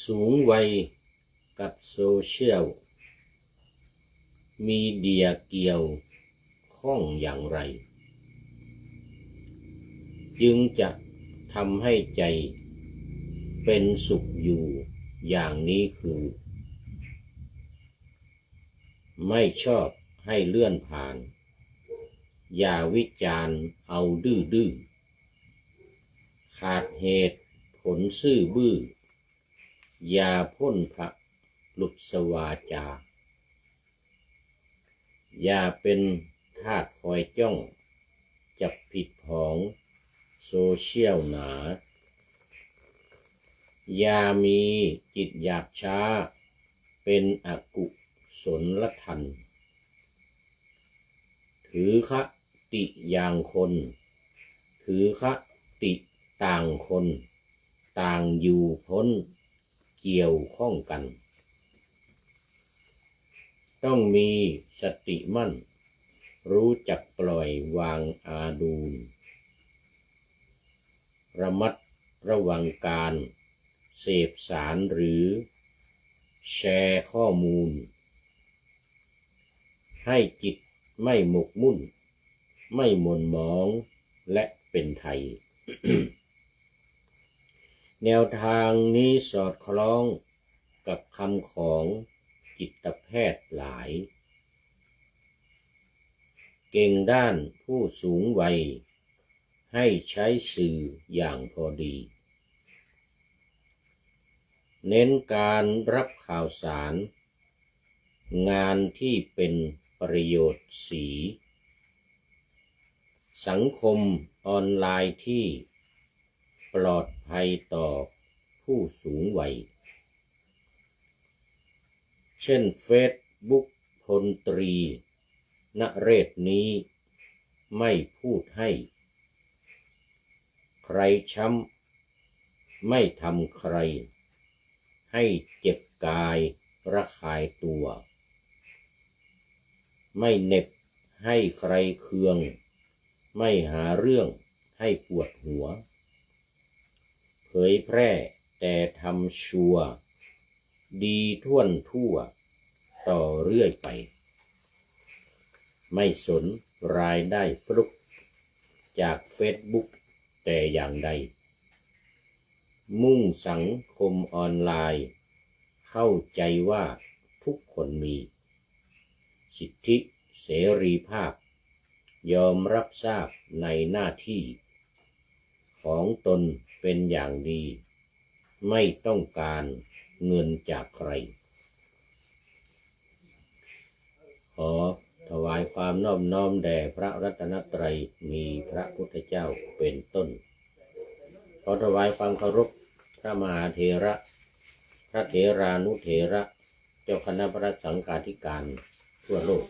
สูงวัยกับโซเชียลมีเดียเกี่ยวข้องอย่างไรจึงจะทำให้ใจเป็นสุขอยู่อย่างนี้คือไม่ชอบให้เลื่อนผ่านอย่าวิจารณ์เอาดื้อขาดเหตุผลซื่อบื้ออย่าพ่นพระหลุดสวาจาอย่าเป็นทาสคอยจ้องจับผิดของโซเชียลหนาอย่ามีจิตหยาบช้าเป็นอกุศลธรรมถือคติอย่างคนถือคติต่างคนต่างอยู่พ้นเกี่ยวข้องกันต้องมีสติมั่นรู้จักปล่อยวางอาดูลระมัดระวังการเสพสารหรือแชร์ข้อมูลให้จิตไม่หมกมุ่นไม่หม่นหมองและเป็นไทย แนวทางนี้สอดคล้องกับคำของจิตแพทย์หลายเก่งด้านผู้สูงวัยให้ใช้สื่ออย่างพอดีเน้นการรับข่าวสารงานที่เป็นประโยชน์สีสังคมออนไลน์ที่ปลอดภัยต่อผู้สูงวัยเช่นเฟซบุ๊กพลตรีณเรศนี้ไม่พูดให้ใครช้ำไม่ทำใครให้เจ็บกายระคายตัวไม่เหน็บให้ใครเคืองไม่หาเรื่องให้ปวดหัวเผยแพร่แต่ทำชัวดีท่วนทั่วต่อเรื่อยไปไม่สนรายได้ฟลุกจากเฟซบุ๊กแต่อย่างใดมุ่งสังคมออนไลน์เข้าใจว่าทุกคนมีสิทธิเสรีภาพยอมรับทราบในหน้าที่ของตนเป็นอย่างดีไม่ต้องการเงินจากใครขอถวายความนอบน้อมแด่พระรัตนตรัยมีพระพุทธเจ้าเป็นต้นขอถวายความเคารพพระมหาเถระพระเถรานุเถระเจ้าคณะพระสังฆาธิการทั่วโลก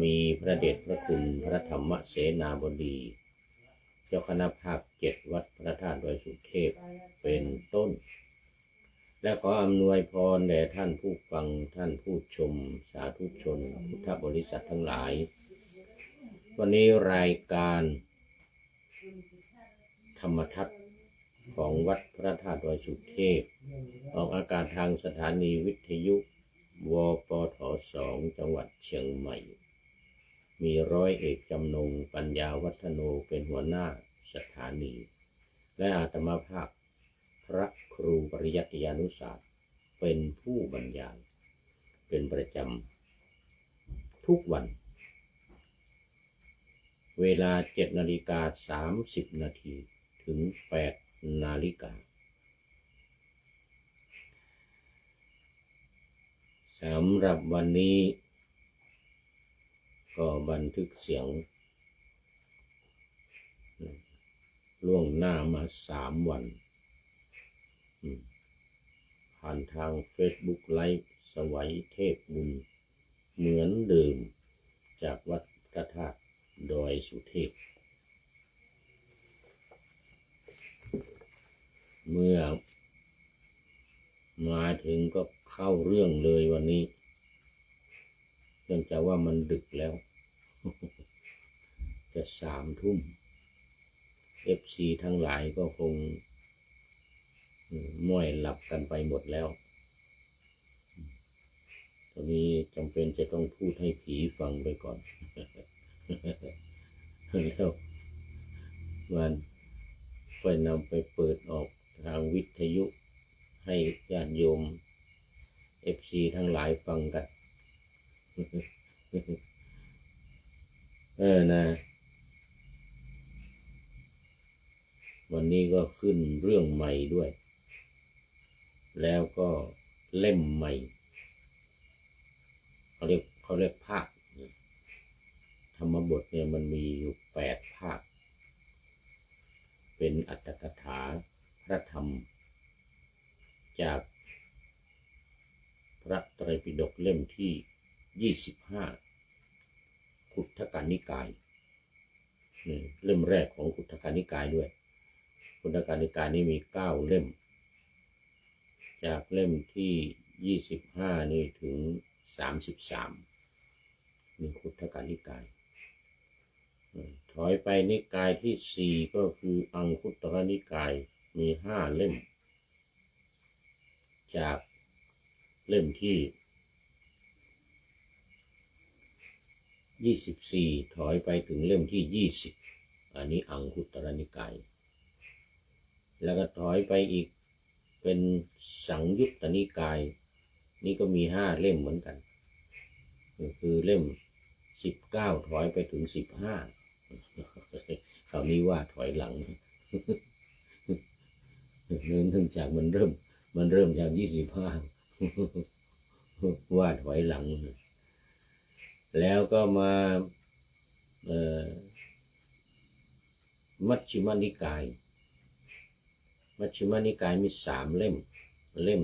มีพระเดชพระคุณพระธรรมเสนาบดีเจ้าคณะภาค7วัดพระธาตุดอยสุเทพเป็นต้นและขออำนวยพรแด่ท่านผู้ฟังท่านผู้ชมสาธุชนพุทธบริษัททั้งหลายวันนี้รายการธรรมทัศน์ของวัดพระธาตุดอยสุเทพออกอากาศทางสถานีวิทยุวปท2จังหวัดเชียงใหม่มีร้อยเอกจำนงปัญญาวัฒโนเป็นหัวหน้าสถานีและอาตมาภาพพระครูปริยัติยานุศาสตร์เป็นผู้บรรยายเป็นประจำทุกวันเวลา 7:30 นาทีถึง 8 นาฬิกาสำหรับวันนี้ก็บันทึกเสียงล่วงหน้ามา3 วันผ่านทาง Facebook ไลฟ์สวัยเทพบุญเหมือนเดิมจากวัดพระธาตุดอยสุเทพเมื่อมาถึงก็เข้าเรื่องเลยวันนี้เนื่องจากว่ามันดึกแล้ว จะ3 ทุ่ม FC ทั้งหลายก็คง ม้วยหลับกันไปหมดแล้วตอนนี้จำเป็นจะต้องพูดให้ผีฟังไปก่อน แล้วมันค่อยนำไปเปิดออกทางวิทยุให้ญาติโยมFC ทั้งหลายฟังกัน นะวันนี้ก็ขึ้นเรื่องใหม่ด้วย แล้วก็เล่มใหม่เขาเรียกภาคธรรมบทเนี่ยมันมีอยู่8 ภาคเป็นอรรถกถาพระธรรมจากพระไตรปิฎกเล่มที่25ขุททกนิกายเล่มแรกของขุททกนิกายด้วยขุททกนิกายนี่มี9 เล่มจากเล่มที่25นี่ถึง33มีขุททกนิกายถอยไปนิกายที่4ก็คืออังคุตรนิกายมี5 เล่มจากเล่มที่24ถอยไปถึงเล่มที่20อันนี้อังคุตรนิกายแล้วก็ถอยไปอีกเป็นสังยุตตนิกายนี่ก็มี5 เล่มเหมือนกันคือเล่ม19ถอยไปถึง15คราวนี้ว่าถอยหลังเนื่องจากมันเริ่มจาก25ว่าถอยหลังแล้วก็มามัชฌิมนิกายมี3 เล่มเล่ม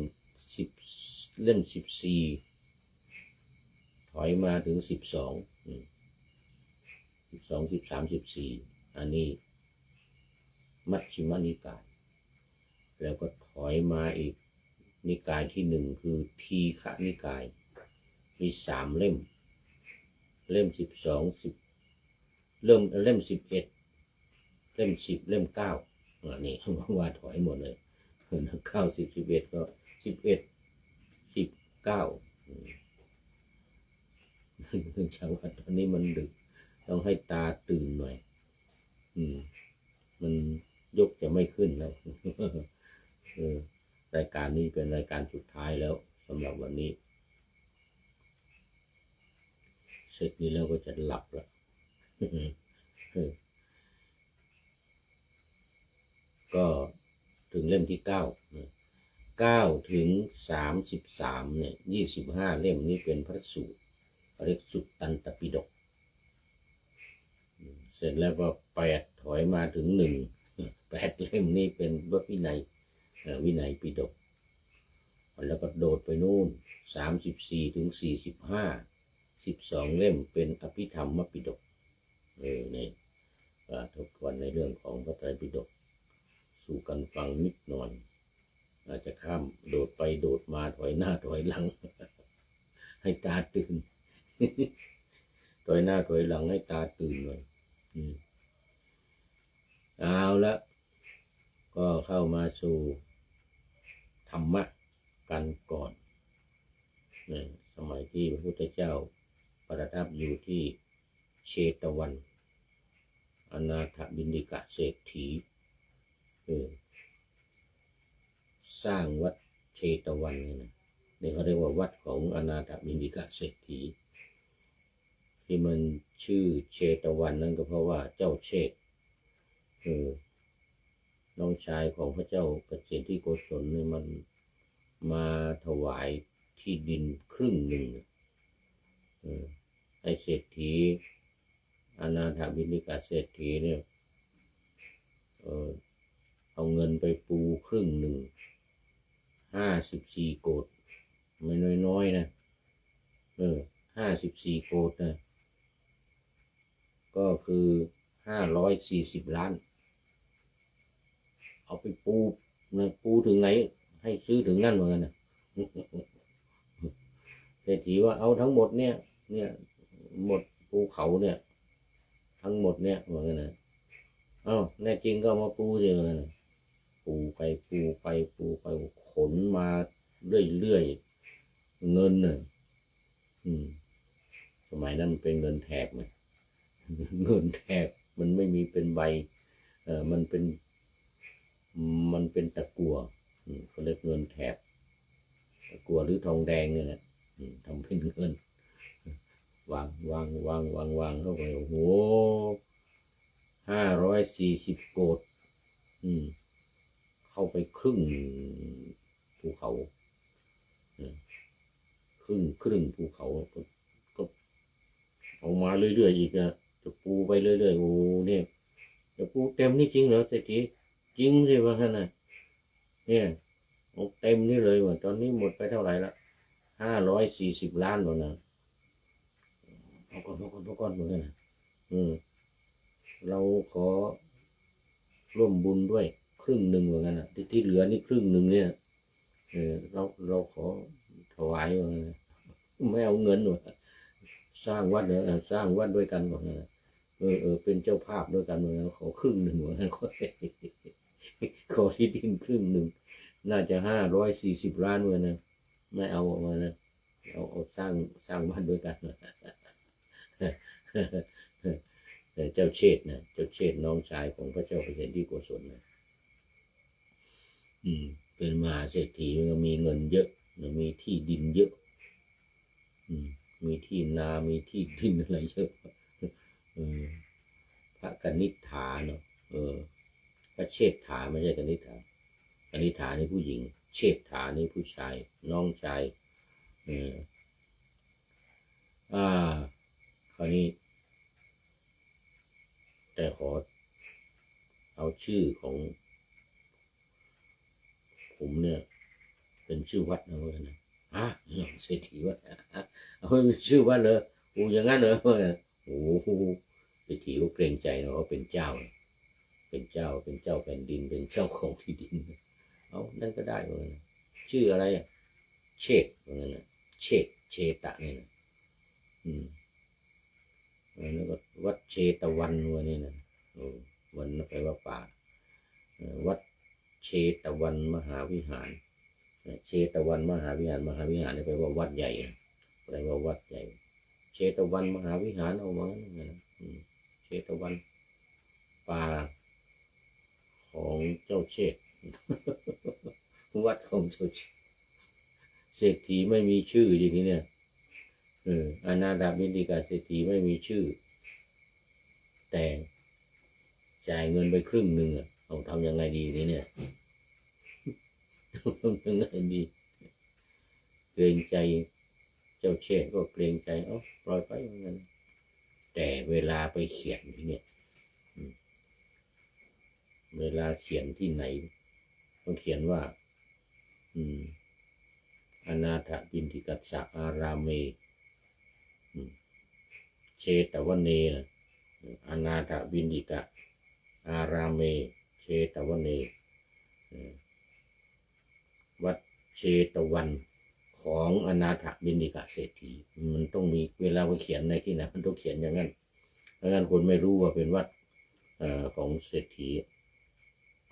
14ถอยมาถึง12 13 14อันนี้มัชฌิมนิกายแล้วก็ถอยมาอีกนิกายที่1คือทีฆนิกายมี3 เล่มเล่ม12เล่ม11เล่ม10เล่ม9นี่ว่าถอยหมดเลย9 10 11ก็11 10 9จังหวะตอนนี้มันดึกต้องให้ตาตื่นหน่อยมันยกจะไม่ขึ้นแล้ว รายการนี้เป็นรายการสุดท้ายแล้วสำหรับวันนี้เสร็จนี้แล้วก็จะหลับแล้ว ก็ถึงเล่มที่9ถึง33เนี่ย25 เล่มนี้เป็นพระสูตรเรียกสุตตันตปิฎกเสร็จแล้วก็8ถอยมาถึง8 เล่มนี้เป็นพระวินัยปิฎกแล้วก็โดดไปนู่น34ถึง45 12 เล่มเป็นอภิธรรมปิฎกนี่ทบทวนในเรื่องของพระไตรปิฎกสู่กันฟังนิดหน่อยอาจจะข้ามโดดไปโดดมาถอยหน้าถอยหลัง ให้ตาตื่น ถอยหน้าถอยหลังให้ตาตื่นหน่อยเอาละก็เข้ามาสู่ธรรมะกันก่อนสมัยที่พระพุทธเจ้าประทับอยู่ที่เชตวันอนาถบิณฑิกเศรษฐีสร้างวัดเชตวันนี่เขาเรียกว่าวัดของอนาถบิณฑิกเศรษฐีที่มันชื่อเชตวันนั่นก็เพราะว่าเจ้าเชษฐ์น้องชายของพระเจ้าเปรตที่โกศลเนี่ยมันมาถวายที่ดินครึ่งหนึ่งให้เศรษฐีอนาถบิณฑิกเศรษฐีเนี่ยเอาเงินไปปูครึ่งหนึ่ง54 โกฏไม่น้อยๆนะ54 โกฏนะก็คือ540 ล้านเอาไปปูนะปูถึงไหนให้ซื้อถึงนั่นเหมือนกันนะเศรษฐีว่าเอาทั้งหมดเนี่ยหมดภูเขาเนี่ยทั้งหมดเนี่ยเหมือนกันนะแน่จริงก็มาปูสิเหมือนกันนะ ปูไปปูไปปูไปขนมาเรื่อยๆเงินน่ะสมัยนั้นมันเป็นเงินแถบไงเงินแถบมันไม่มีเป็นใบมันเป็นตะกั่วเขาเรียกเงินแถบตะกั่วหรือทองแดงเนี่ยนะทำเป็นเงินวางเข้าไปโอ้โห540 โกฏเข้าไปครึ่งภูเขาครึ่งภูเขาก็เอามาเรื่อยๆอีกนะจะปูไปเรื่อยๆโอ้เนี่ยจะปูเต็มนี่จริงเหรอเศรษฐีจริงสิว่าท่านน่ะเนี่ยเอาเต็มนี่เลยว่ะตอนนี้หมดไปเท่าไหร่ละ540 ล้านแล้วนะเอาก่อนเหมือนกันนะเราขอร่วมบุญด้วยครึ่งหนึ่งเหมือนกันนะที่เหลือนี่ครึ่งหนึ่งเนี่ยเราขอถวายเหมือนกันไม่เอาเงินหรอกสร้างวัดเนี่ยสร้างวัดด้วยกันหมดนะเป็นเจ้าภาพด้วยกันเหมือนกันขอครึ่งหนึ่งเหมือนกันขอที่ดินครึ่งหนึ่งน่าจะ540 ล้านเหมือนกันไม่เอาออกมานะเอาสร้างวัดด้วยกันเจ้าเชษฐ์นะเจ้าเชษฐ์น้องชายของพระเจ้าเปรตที่โกศลนะเป็นมหาเศรษฐีมันก็มีเงินเยอะมีที่ดินเยอะมีที่นามีที่ดินอะไรเยอะพระกนิษฐาเนาะพระเชษฐาไม่ใช่กนิษฐากนิษฐานี่ผู้หญิงเชษฐานี่ผู้ชายน้องชายคราวนี้แต่ขอเอาชื่อของผมเนี่ยเป็นชื่อวัดนะเพื่อนนะเศรษฐีวัดเอาเป็นชื่อวัดเลยอย่างนั้นเหรอโอ้โหเศรษฐีก็เกรงใจเนาะเป็นเจ้าเป็นเจ้าแผ่นดินเป็นเจ้าของที่ดินเอานั่นก็ได้เหมือนกันชื่ออะไรเชษเหมือนกันนะเชตะเนี่ยนะแล้วก็วัดเชตวันวันนี้นะวันแปลว่าป่าวัดเชตวันมหาวิหารเชตวันมหาวิหารนี่แปลว่าวัดใหญ่แปลว่าวัดใหญ่เชตวันมหาวิหารเอามาเชตวันป่าของเจ้าเชษวัดของเจ้าเชษเศรษฐีไม่มีชื่ออย่างนี้เนี่ยอนาถบิณฑิกาเศรษฐีไม่มีชื่อแต่จ่ายเงินไปครึ่งหนึ่งต้องทำยังไงดีเนี่ยทำยังไงดีเกรงใจเจ้าเชษก็เกรงใจปล่อยไปเหมือนกันแต่เวลาไปเขียนที่เนี่ยเวลาเขียนที่ไหนต้องเขียนว่าอนาถบิณฑิกัสสะอารามเมเชตวันเนอนาถบิณฑิกะอารามเมเชตวันเนวัดเชตวันของอนาถบิณฑิกะเศรษฐีมันต้องมีเวลาไปเขียนในที่ไหนมันต้องเขียนอย่างนั้นไม่งั้นคนไม่รู้ว่าเป็นวัดของเศรษฐี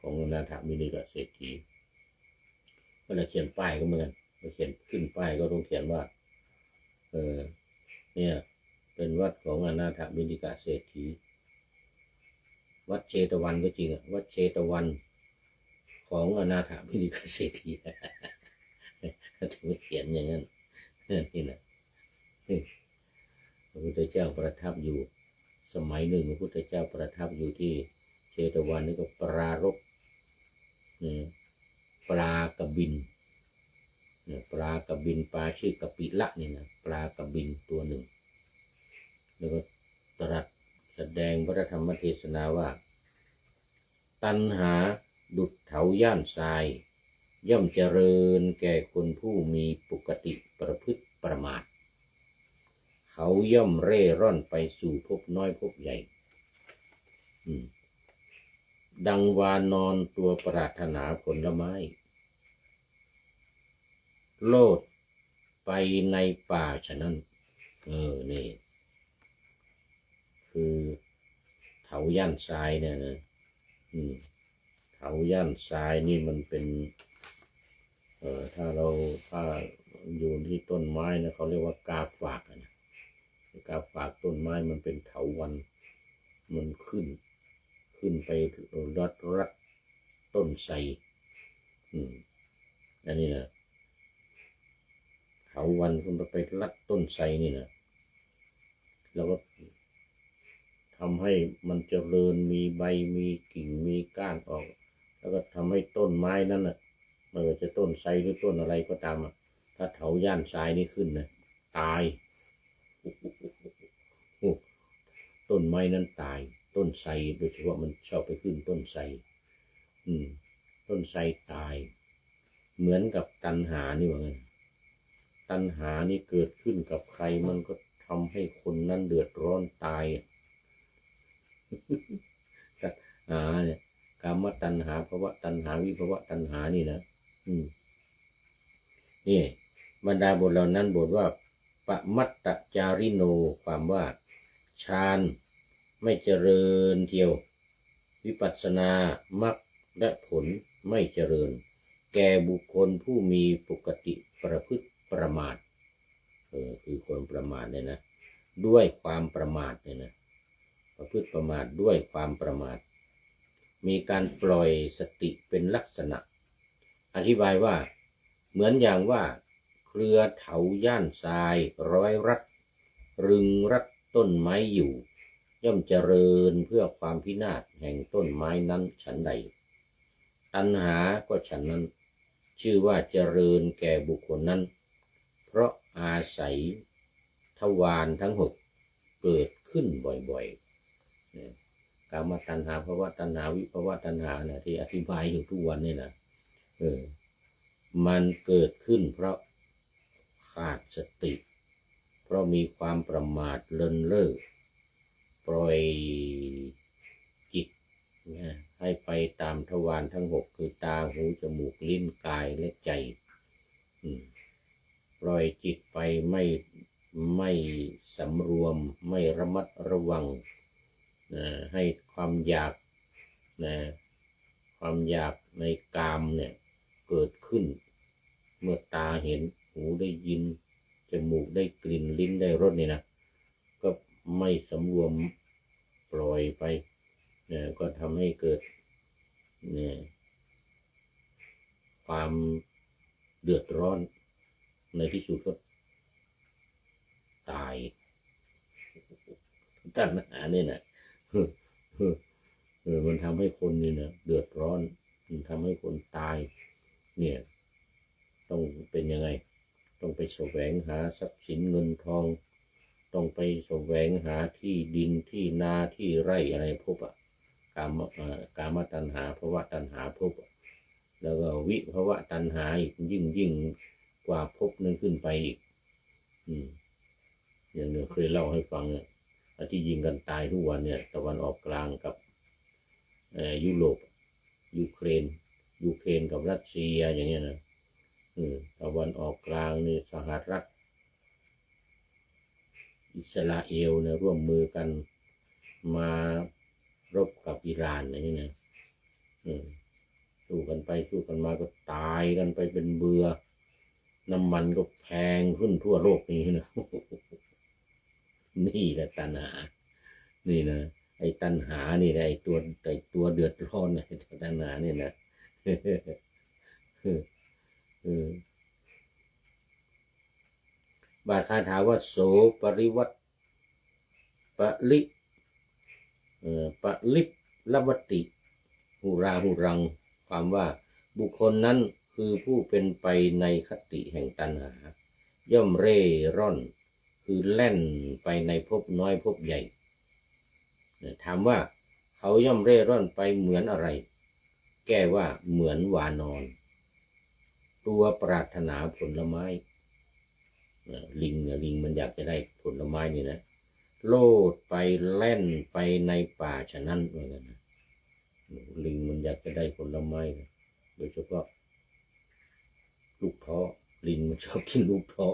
ของอนาถบิณฑิกะเศรษฐีเวลาเขียนป้ายก็เหมือนกันเขียนขึ้นป้ายก็ต้องเขียนว่าเนี่ยเป็นวัดของอนาถบิณฑิกะเศรษฐีวัดเชตวันก็จริงวัดเชตวันของอนาถบิณฑิกะเศรษฐีถึงเขียนอย่างนั้นนี่นะพระพุทธเจ้าประทับอยู่สมัยหนึ่งพระพุทธเจ้าประทับอยู่ที่เชตวันนี่ก็ปรารภปลากระบินปลากระบินปลาชื่อกะปิละนี่นะปลากระบินตัวหนึ่งแล้วก็ตรัสแสดงพระธรรมเทศนาว่าตัณหาดุจเถาย่านทรายย่อมเจริญแก่คนผู้มีปกติประพฤติประมาทเขาย่อมเร่ร่อนไปสู่ภพน้อยภพใหญ่ดังวานอนตัวปรารถนาผลไม้โลดไปในป่าฉะนั้นนี่คือเถาย่านทรายเนี่ยนะเถ าย่านทรายนี่มันเป็นถ้าอยู่ที่ต้นไม้นะเขาเรียกว่ากาฝากนะกาฝากต้นไม้มันเป็นเถาวัลย์มันขึ้นไปรัดต้นไทรอันนี้นะเถาวัลย์คุณไปรัดต้นไทรนี่นะแล้วก็ทำให้มันเจริญมีใบมีกิ่งมีก้านออกแล้วก็ทำให้ต้นไม้นั้นนะไม่ว่าจะต้นไทรหรือต้นอะไรก็ตามถ้าเถาย่านทรายนี่ขึ้นนะตายต้นไม้นั้นตายต้นไทรโดยเฉพาะมันชอบไปขึ้นต้นไทรต้นไทรตายเหมือนกับตัณหานี่ว่าไงตัณหานี่เกิดขึ้นกับใครมันก็ทำให้คนนั้นเดือดร้อนตายตัณหาเนี่ยกามตัณหาภวตัณหาวิภวตัณหานี่นะนี่บรรดาบทเหล่านั้นบทว่าปมัตตจาริโนความว่าฌานไม่เจริญเทียววิปัสสนามรรคและผลไม่เจริญแก่บุคคลผู้มีปกติประพฤติประมาทคือคนประมาทเนี่ยนะด้วยความประมาทเนี่ยนะประพฤติประมาทด้วยความประมาทมีการปล่อยสติเป็นลักษณะอธิบายว่าเหมือนอย่างว่าเครือเถาย่านทรายร้อยรัดรึงรัดต้นไม้อยู่ย่อมเจริญเพื่อความพินาศแห่งต้นไม้นั้นฉันใดตัณหาก็ฉันนั้นชื่อว่าเจริญแก่บุคคลนั้นเพราะอาศัยทวารทั้งหกเกิดขึ้นบ่อยๆกามตัณหาภวตัณหาวิภวตัณหาเนี่ยที่อธิบายอยู่ทุกวันนี่นะมันเกิดขึ้นเพราะขาดสติเพราะมีความประมาทเลินเล่อปล่อยจิตให้ไปตามทวารทั้งหกคือตาหูจมูกลิ้นกายและใจปล่อยจิตไปไม่สำรวมไม่ระมัดระวังให้ความอยากในกามเนี่ยเกิดขึ้นเมื่อตาเห็นหูได้ยินจมูกได้กลิ่นลิ้นได้รสนี่นะก็ไม่สำรวมปล่อยไปก็ทำให้เกิดความเดือดร้อนในที่สุดก็ตายตัณหาเนี่ยนะมันทำให้คนนี่นะเดือดร้อนมันทำให้คนตายเนี่ยต้องเป็นยังไงต้องไปแสวงหาทรัพย์สินเงินทองต้องไปแสวงหาที่ดินที่นาที่ไร่อะไรพบกามตัณหาภวตัณหาพบแล้วก็วิภวตัณหาอีกยิ่งกว่าพบนั้นขึ้นไปอีกอย่างเนี้ยเคยเล่าให้ฟังเนี่ยที่ยิงกันตายทุกวันเนี่ยตะวันออกกลางกับยุโรปยูเครนกับรัสเซียอย่างเงี้ยนะตะวันออกกลางนี่สหรัฐอิสราเอลเนี่ยร่วมมือกันมารบกับอิหร่านอย่างนี้นะสู้กันไปสู้กันมาก็ตายกันไปเป็นเบื่อน้ำมันก็แพงขึ้นทั่วโลกนี้นะ นี่แหละตัณหานี่นะไอ้ตัณหานี่แหละไอ้ตัวเดือดร้อนไอ้ตัณหานี่นะ บาทคาถาว่าโสปริวัตปลิปลิปลวติหุรังความว่าบุคคลนั้นคือผู้เป็นไปในคติแห่งตัณหาย่อมเร่ร่อนคือแล่นไปในภพน้อยภพใหญ่ถามว่าเขาย่อมเร่ร่อนไปเหมือนอะไรแก้ว่าเหมือนวานอนตัวปรารถนาผลไม้ลิงมันอยากจะได้ผลไม้นี่นะโลดไปแล่นไปในป่าฉะนั้นเหมือนกันนะลิงมันอยากจะได้ผลไม้โดยเฉพาะลูกท้อลิงมันชอบกินลูกท้อ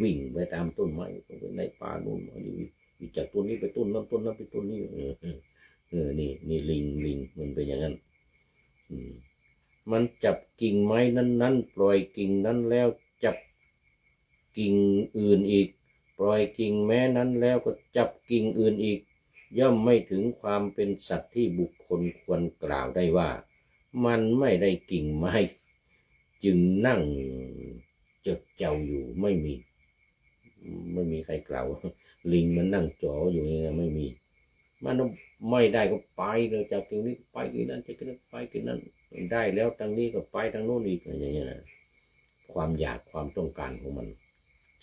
วิ่งไปตามต้นไม้ไปในป่านู่นนี่จากต้นนี้ไปต้นนั้นต้นนั้นไปต้นนี้นี่ลิงมันเป็นอย่างนั้น มันจับกิ่งไม้นั้นๆปล่อยกิ่งนั้นแล้วจับกิ่งอื่นอีกปล่อยกิ่งแม้นั้นแล้วก็จับกิ่งอื่นอีกย่อมไม่ถึงความเป็นสัตว์ที่บุคคลควรกล่าวได้ว่ามันไม่ได้กิ่งไม้จึงนั่งจดเจ้าอยู่ไม่มีใครกล่าวลิงมันนั่งจ่ออยู่ยังไงไม่มีมันไม่ได้ก็ไปเลยจากตรงนี้ไปที่นั่นจากนั้นไปที่นั่นได้แล้วทางนี้ก็ไปทางโน้นอีกอย่างเงี้ยความอยากความต้องการของมัน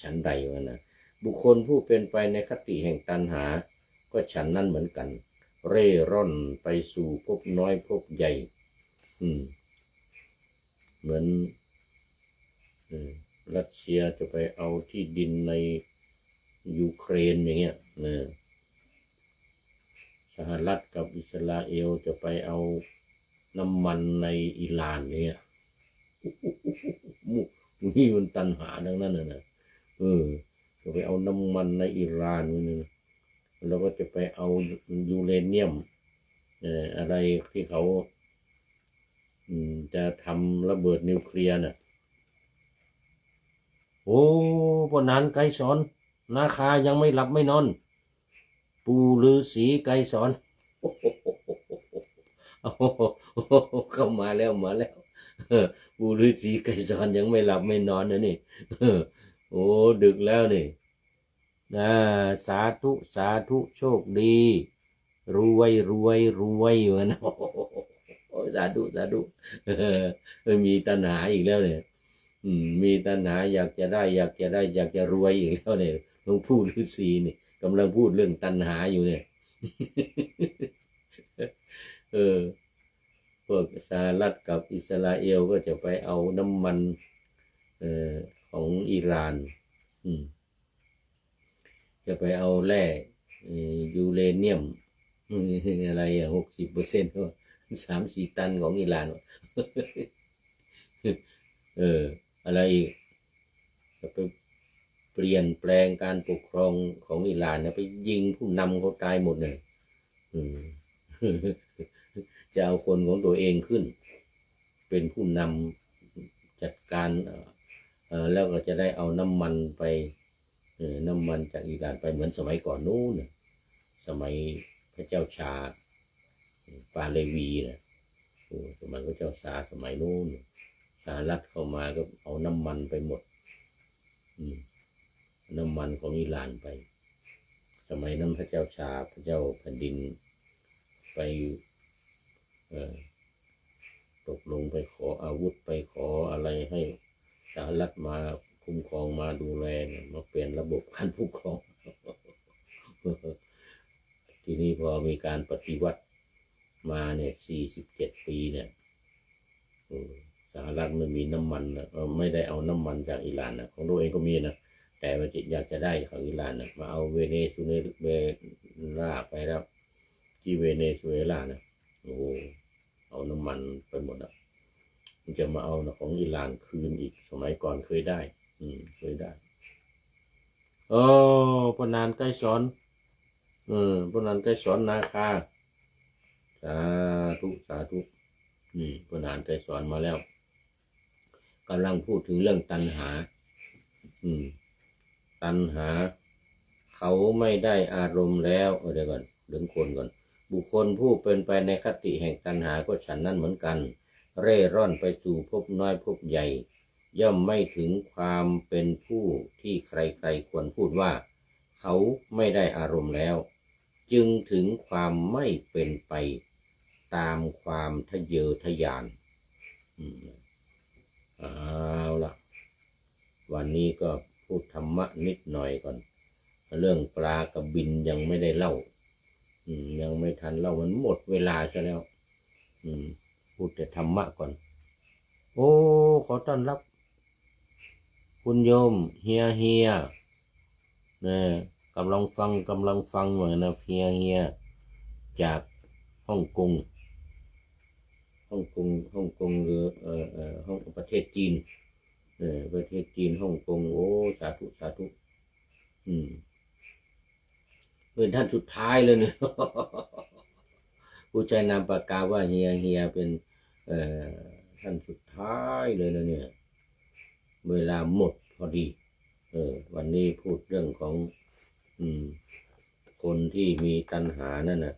ฉันใดวะนะบุคคลผู้เป็นไปในคติแห่งตัณหาก็ฉันนั้นเหมือนกันเร่ร่อนไปสู่ภพน้อยภพใหญ่เหมือนรัสเซียจะไปเอาที่ดินในยูเครนอย่างเงี้ยสหรัฐกับอิสราเอลจะไปเอาน้ำมันในอิหร่านเนี่ยนี่มันตัณหาดังนั้นนะจะไปเอาน้ำมันในอิหร่านนี่แล้วก็จะไปเอายูเรเนียมอะไรที่เขาจะทำระเบิดนิวเคลียร์น่ะโอ้พวกนั้นไกรสอนนาคายังไม่หลับไม่นอนปู่ฤาษีไกรสอนเข้ามาแล้วปู่ฤาษีไกรสอนยังไม่หลับไม่นอนนะนี่โอ้ดึกแล้วนี่สาธุสาธุโชคดีรวยเหมือนสาธุมีตัณหาอีกแล้วเนี่ยมีตัณหาอยากจะได้อยากจะรวยอีกแล้วเนี่ยหลวงปู่ฤาษีนี่กำลังพูดเรื่องตัณหาอยู่เนี่ยพวกสหรัฐกับอิสราเอลก็จะไปเอาน้ำมันของอิหร่านจะไปเอาแร่ยูเรเนียมอะไร60%ก็3-4 ตันของอิหร่านอะไรอีกจะไปเปลี่ยนแปลงการปกครองของอิหร่านนะไปยิงผู้นำเขาตายหมดเลยจะเอาคนของตัวเองขึ้นเป็นผู้นำจัดการแล้วก็จะได้เอาน้ำมันไปน้ำมันจากอิหร่านไปเหมือนสมัยก่อนนู้นสมัยพระเจ้าชาปาเลวีนะสมัยพระเจ้าชาสมัยนู้นสหรัฐเข้ามาก็เอาน้ำมันไปหมดน้ำมันของอิหร่านไปสมัยนั้นพระเจ้าชาพระเจ้าแผ่นดินไปตกลงไปขออาวุธไปขออะไรให้สหรัฐมาคุ้มครองมาดูแลมาเปลี่ยนระบบการปกครองทีนี้พอมีการปฏิวัติมาเนี่ย47 ปีเนี่ยสหรัฐไม่มีน้ำมันไม่ได้เอาน้ำมันจากอิหร่านนะของตัวเองก็มีนะแต่มันอยากจะได้ของอิหร่านนะมาเอาเวเนซุเอลาไปแล้วที่เวเนซุเอลานะเอาน้ำมันไปหมดอ่ะมันจะมาเอาของอิหร่านคืนอีกสมัยก่อนเคยได้เคยได้พนานไกรสอนพนานไกรสอนนาคาสาธุพนานไกรสอนมาแล้วกำลังพูดถึงเรื่องตัณหาตัณหาเขาไม่ได้อารมณ์แล้วเดี๋ยวก่อนเรื่องคนก่อนบุคคลผู้เป็นไปในคติแห่งตัณหาก็ฉันนั้นเหมือนกันเร่ร่อนไปสู่ภพน้อยภพใหญ่ย่อมไม่ถึงความเป็นผู้ที่ใครๆควรพูดว่าเขาไม่ได้อารมณ์แล้วจึงถึงความไม่เป็นไปตามความทะเยอทะยานเอาล่ะวันนี้ก็พูดธรรมะนิดหน่อยก่อนเรื่องปลากระบินยังไม่ได้เล่ายังไม่ทันเล่ามันหมดเวลาซะแล้วพูดแต่ธรรมะก่อนขอต้อนรับคุณโยมเฮียเนี่ยกำลังฟังเหมือนนะเฮียจากฮ่องกงหรือห้องประเทศจีนประเทศจีนฮ่องกงสาธุเป็นท่านสุดท้ายเลยเนี่ยผู้ใจนามปากกาว่าเฮียเป็น เอ่อท่านสุดท้ายเลยนะเนี่ยเวลาหมดพอดีวันนี้พูดเรื่องของคนที่มีตัณหานั่นน่ะ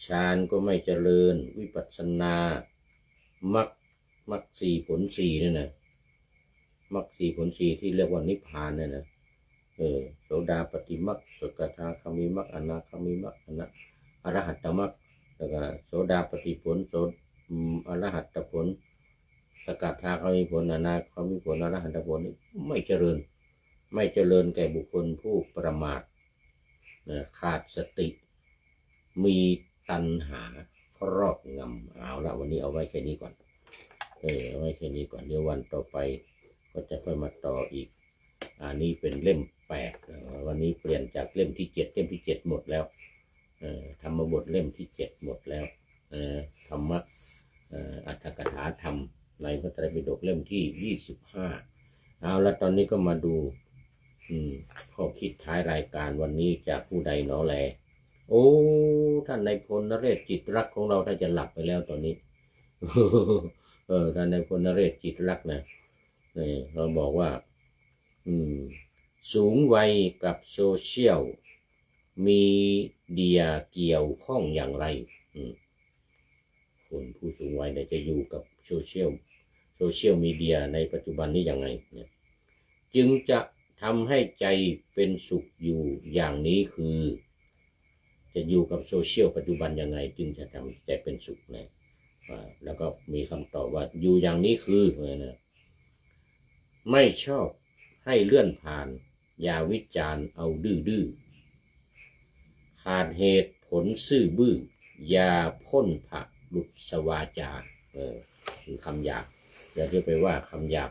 ฌานก็ไม่เจริญวิปัสสนามรรคสี่ผลสี่นั่นน่ะมรรคสี่ผลสี่ที่เรียกว่านิพพานนั่นน่ะโสดาปัตติมรรคสกทาคามิมรรคอนาคามิมรรคอรหัตตมรรคแล้วก็โสดาปัตติผลอรหัตตผลสกทาคามิผลอนาคามิผลอรหัตตผลนี่ไม่เจริญแก่บุคคลผู้ประมาทขาดสติมีตัณหาครอบงำเอาละวันนี้เอาไว้แค่นี้ก่อนเอาไว้แค่นี้ก่อนเดี๋ยววันต่อไปก็จะค่อยมาต่ออีกอันนี้เป็นเล่ม8วันนี้เปลี่ยนจากเล่มที่7เล่มที่7หมดแล้วธรรมบทเล่มที่7หมดแล้วธรรมะอัตถกถาธรรมในพระไตรปิฎกเล่มที่25เอาละตอนนี้ก็มาดูข้อคิดท้ายรายการวันนี้จากผู้ใดหนอแลโอ้ท่านนายพลนเรศจิตรักของเราถ้าจะหลับไปแล้วตอนนี้ท่านนายพลนเรศจิตรักนะเราบอกว่าสูงวัยกับโซเชียลมีเดียเกี่ยวข้องอย่างไรคนผู้สูงวัยจะอยู่กับโซเชียลมีเดียในปัจจุบันนี้ยังไงเนี่ยจึงจะทำให้ใจเป็นสุขอยู่อย่างนี้คือจะอยู่กับโซเชียลปัจจุบันยังไงจึงจะทำใจเป็นสุขนะแล้วก็มีคำตอบว่าอยู่อย่างนี้คือนะไม่ชอบให้เลื่อนผ่านอย่าวิจารณ์เอาดื้อขาดเหตุผลซื่อบื้ออย่าพ่นผักหลุดสวาจาคือคำหยาบอย่าที่ไปว่าคำหยาบ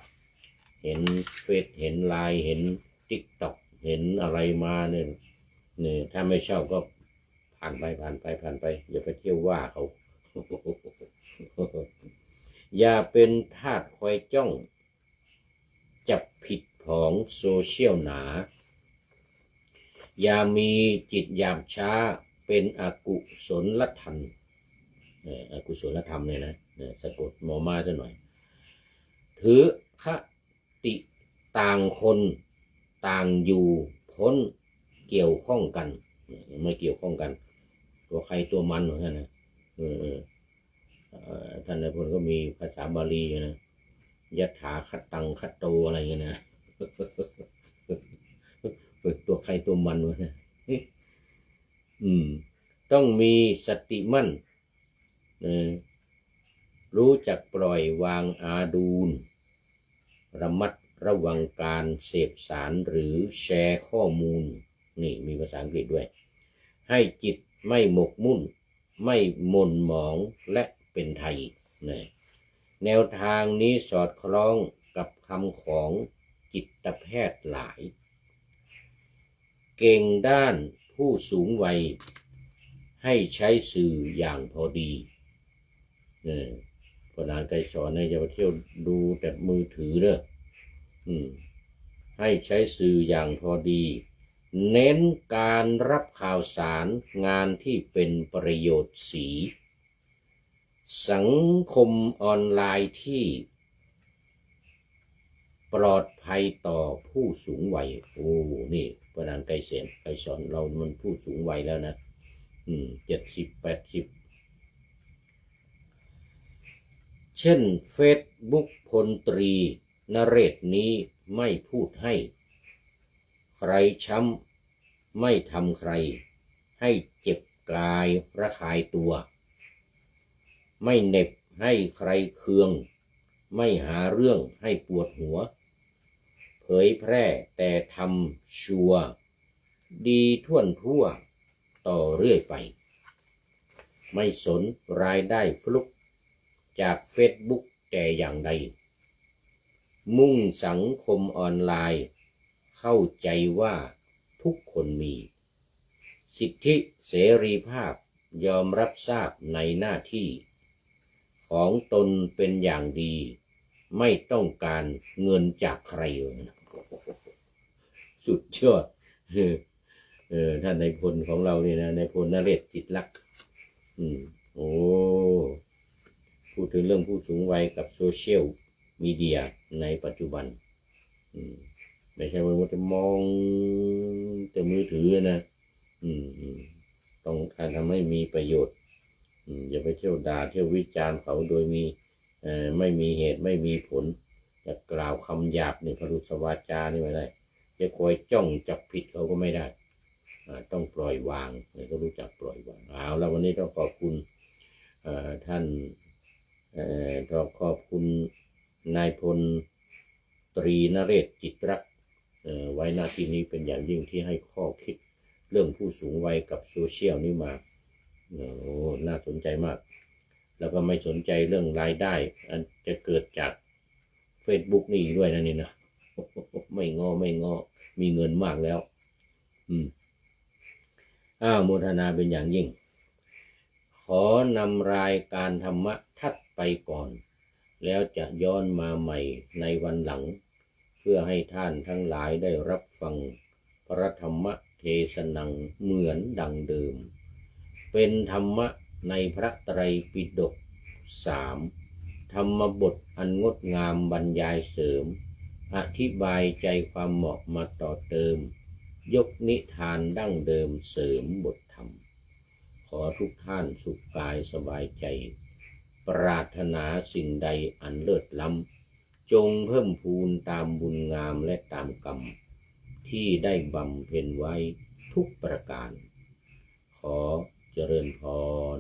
เห็นเฟซเห็นไลน์เห็นTikTok เห็นอะไรมาเนี่ยถ้าไม่ชอบก็ผ่านไปอย่าไปเที่ยวว่าเขา อย่าเป็นทาสคอยจ้องจับผิดของโซเชียลหนาอย่ามีจิตหยาบช้าเป็นอกุศลธรรมอกุศลธรรมเนี่ยนะสะกดมอมาซะหน่อยถือคติต่างคนต่างอยู่พ้นเกี่ยวข้องกันไม่เกี่ยวข้องกันตัวใครตัวมันเหมือนกันนะท่านนายพลก็มีภาษาบาลีนะยถาคตังคโตอะไรเงี้ยนะตัวใครตัวมันวะนะต้องมีสติมั่นรู้จักปล่อยวางอาดูลระมัดระวังการเสพสารหรือแชร์ข้อมูลนี่มีภาษาอังกฤษด้วยให้จิตไม่หมกมุ่นไม่หม่นหมองและเป็นไทยแนวทางนี้สอดคล้องกับคำของจิตแพทย์หลายเก่งด้านผู้สูงวัยให้ใช้สื่ออย่างพอดีพอนานไกลสอนอย่าไปเที่ยวดูแต่มือถือเด้อให้ใช้สื่ออย่างพอดีเน้นการรับข่าวสารงานที่เป็นประโยชน์สีสังคมออนไลน์ที่ปลอดภัยต่อผู้สูงวัยโอ้นี่พอนานไกลสอนเรามันผู้สูงวัยแล้วนะ70-80เช่นเฟซบุ๊กพลตรีนเรศนี้ไม่พูดให้ใครช้ำไม่ทำใครให้เจ็บกายระคายตัวไม่เหน็บให้ใครเคืองไม่หาเรื่องให้ปวดหัวเผยแพร่แต่ทำชัวดีทั่วต่อเรื่อยไปไม่สนรายได้ฟลุกจากเฟซบุ๊กแต่อย่างใดมุ่งสังคมออนไลน์เข้าใจว่าทุกคนมีสิทธิเสรีภาพยอมรับทราบในหน้าที่ของตนเป็นอย่างดีไม่ต้องการเงินจากใครสุดยอดท่านนายพลของเราเนี่ยนะนายพลนเรศจิตรักโอ้พู พูดถึงเรื่องผู้สูงวัยกับโซเชียลมีเดียในปัจจุบันไม่ใช่ว่าจะมองแต่มือถือนะต้องการทำให้มีประโยชน์อย่าไปเที่ยวด่าเที่ยววิจารณ์เขาโดยมีไม่มีเหตุไม่มีผลจะกล่าวคำหยาบในพรุษวาจานี่ไม่ได้จะคอยจ้องจับผิดเขาก็ไม่ได้ต้องปล่อยวางก็รู้จักปล่อยวางเอาแล้ววันนี้ต้องขอบคุณท่านต้องขอบคุณนายพลตรีนเรศจิตรักไว้หน้าที่นี้เป็นอย่างยิ่งที่ให้ข้อคิดเรื่องผู้สูงวัยกับโซเชียลนี่มาน่าสนใจมากแล้วก็ไม่สนใจเรื่องรายได้อันจะเกิดจาก Facebook นี่ด้วยนะนี่นะไม่งอมีเงินมากแล้วโมทนาเป็นอย่างยิ่งขอนำรายการธรรมะทัดไปก่อนแล้วจะย้อนมาใหม่ในวันหลังเพื่อให้ท่านทั้งหลายได้รับฟังพระธรรมเทศนังเหมือนดังเดิมเป็นธรรมะในพระไตรปิฎก3ธรรมบทอันงดงามบรรยายเสริมอธิบายใจความเหมาะมาต่อเติมยกนิทานดั้งเดิมเสริมบทธรรมขอทุกท่านสุขกายสบายใจปรารถนาสิ่งใดอันเลิศล้ำจงเพิ่มพูนตามบุญงามและตามกรรมที่ได้บำเพ็ญไว้ทุกประการขอเจริญพร